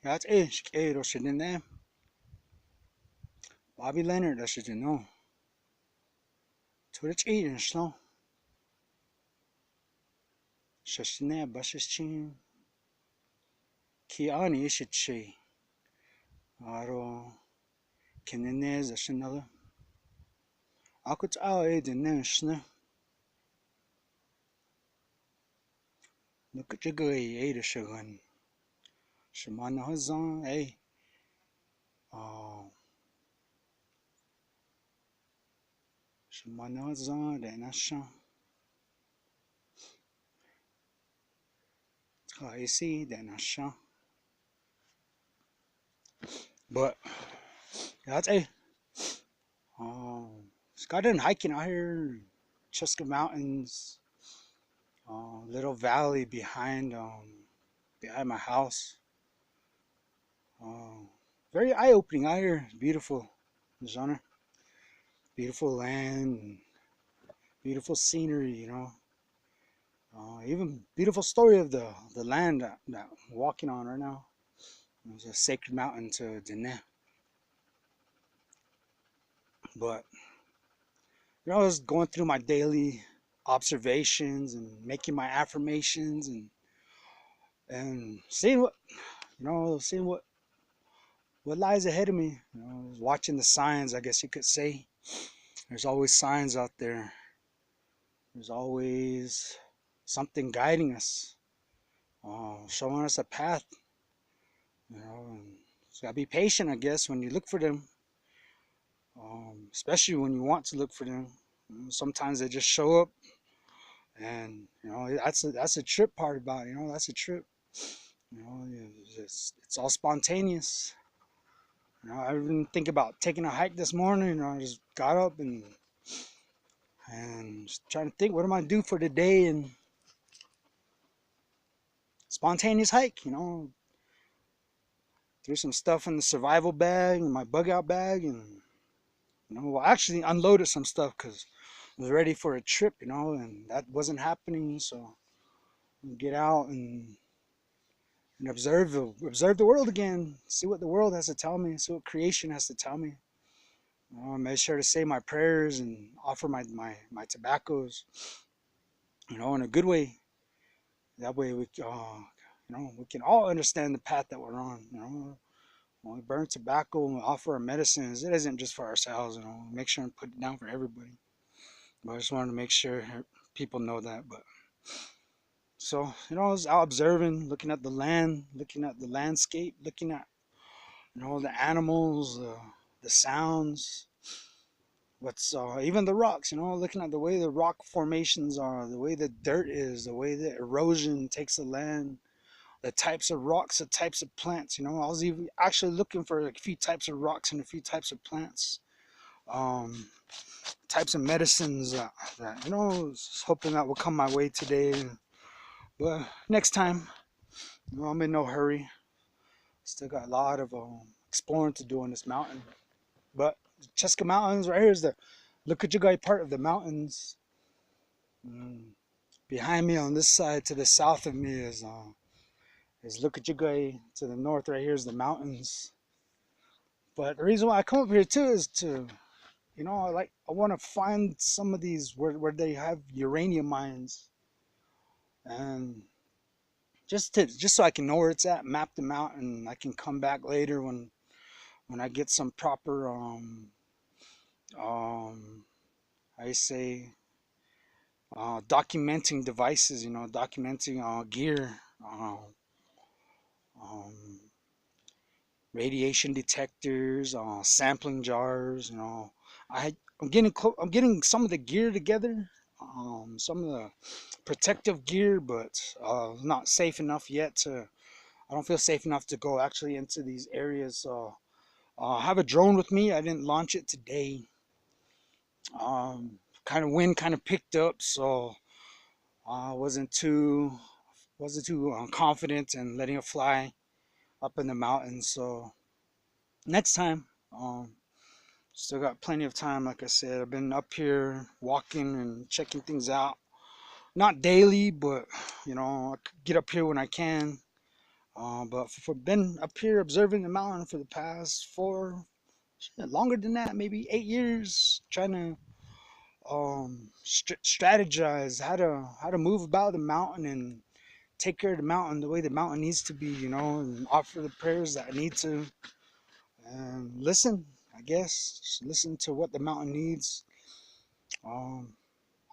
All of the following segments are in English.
That's it. Ero shit in there. Bobby Leonard, that shit in no. To the eating slow. Shashine Bashichin. Kiani Ishichi. Aro. Kinenez, a shinella. Akut ao a the nashna. Look at your gay, a the shagun. Shimana Hazan, a. Oh. Shimana Hazan, the Nasha. I see, the Nasha. But, that's a. Got done hiking out here, Cheska Mountains, little valley behind my house. Uh, Very eye opening out here. Beautiful, genre, beautiful land, beautiful scenery. Even beautiful story of the land that I'm walking on right now. It's a sacred mountain to Dene. But I was going through my daily observations and making my affirmations and seeing seeing what lies ahead of me. Watching the signs, I guess you could say. There's always signs out there. There's always something guiding us, showing us a path. And so gotta be patient, I guess, when you look for them, especially when you want to look for them. Sometimes they just show up, and that's a trip part about it. That's a trip. It's all spontaneous. I didn't think about taking a hike this morning. I just got up and just trying to think, what am I do for the day, and spontaneous hike. Threw some stuff in the survival bag, in my bug out bag, and well, actually unloaded some stuff because I was ready for a trip, and that wasn't happening. So get out and observe the world again, see what the world has to tell me, see what creation has to tell me. I made sure to say my prayers and offer my tobaccos, in a good way. That way we can all understand the path that we're on. When we burn tobacco and we offer our medicines, it isn't just for ourselves. Make sure and put it down for everybody. But I just wanted to make sure people know that. But so I was out observing, looking at the land, looking at the landscape, looking at the animals, the sounds, what's even the rocks. Looking at the way the rock formations are, the way the dirt is, the way the erosion takes the land, the types of rocks, the types of plants. I was even actually looking for a few types of rocks and a few types of plants, um, types of medicines that was hoping that will come my way today. But next time, I'm in no hurry. Still got a lot of exploring to do on this mountain. But Cheska Mountains right here is the Lukachukai part of the mountains. Mm. Behind me on this side, to the south of me, is Lukachukai. To the north, right here, is the mountains. But the reason why I come up here too is to, I want to find some of these where they have uranium mines, and just so I can know where it's at, map them out, and I can come back later when I get some proper um I say documenting devices, documenting gear, um, radiation detectors, sampling jars. I'm getting some of the gear together, some of the protective gear, but not safe enough yet to. I don't feel safe enough to go actually into these areas. So I have a drone with me. I didn't launch it today. Kind of wind kind of picked up, so I wasn't too confident in letting it fly up in the mountains. So next time, still got plenty of time. Like I said, I've been up here walking and checking things out. Not daily, but I get up here when I can. But for been up here observing the mountain for the past longer than that, maybe 8 years, trying to strategize how to move about the mountain and take care of the mountain the way the mountain needs to be, and offer the prayers that I need to, and listen. I guess just listen to what the mountain needs. Um,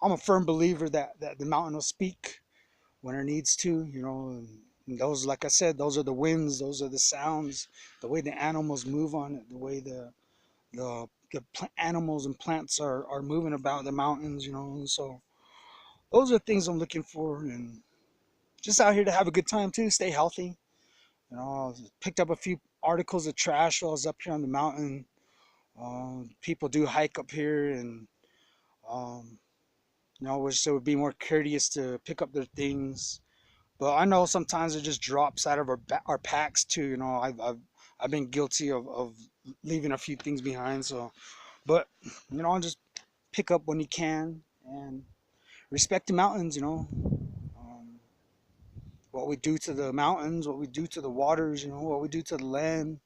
I'm a firm believer that the mountain will speak when it needs to, and those, like I said, those are the winds, those are the sounds, the way the animals move on it, the way the animals and plants are moving about the mountains, and so those are things I'm looking for, and just out here to have a good time too, stay healthy. I picked up a few articles of trash while I was up here on the mountain. People do hike up here, and um, wish they would be more courteous to pick up their things. But I know sometimes it just drops out of our packs too. I've been guilty of leaving a few things behind. So, but just pick up when you can and respect the mountains. Um, what we do to the mountains, what we do to the waters. What we do to the land,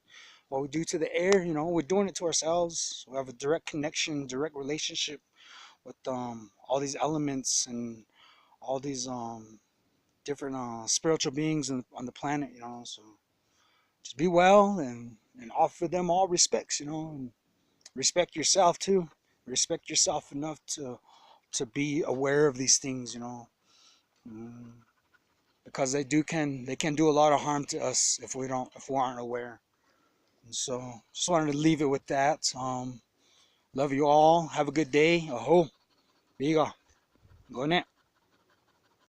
what we do to the air. We're doing it to ourselves. We have a direct connection, direct relationship with all these elements and all these different spiritual beings on the planet. So just be well and offer them all respects. And respect yourself too. Respect yourself enough to be aware of these things. Mm, because they can do a lot of harm to us if we aren't aware. And so just wanted to leave it with that. Love you all. Have a good day. Aho. Biga. Go net.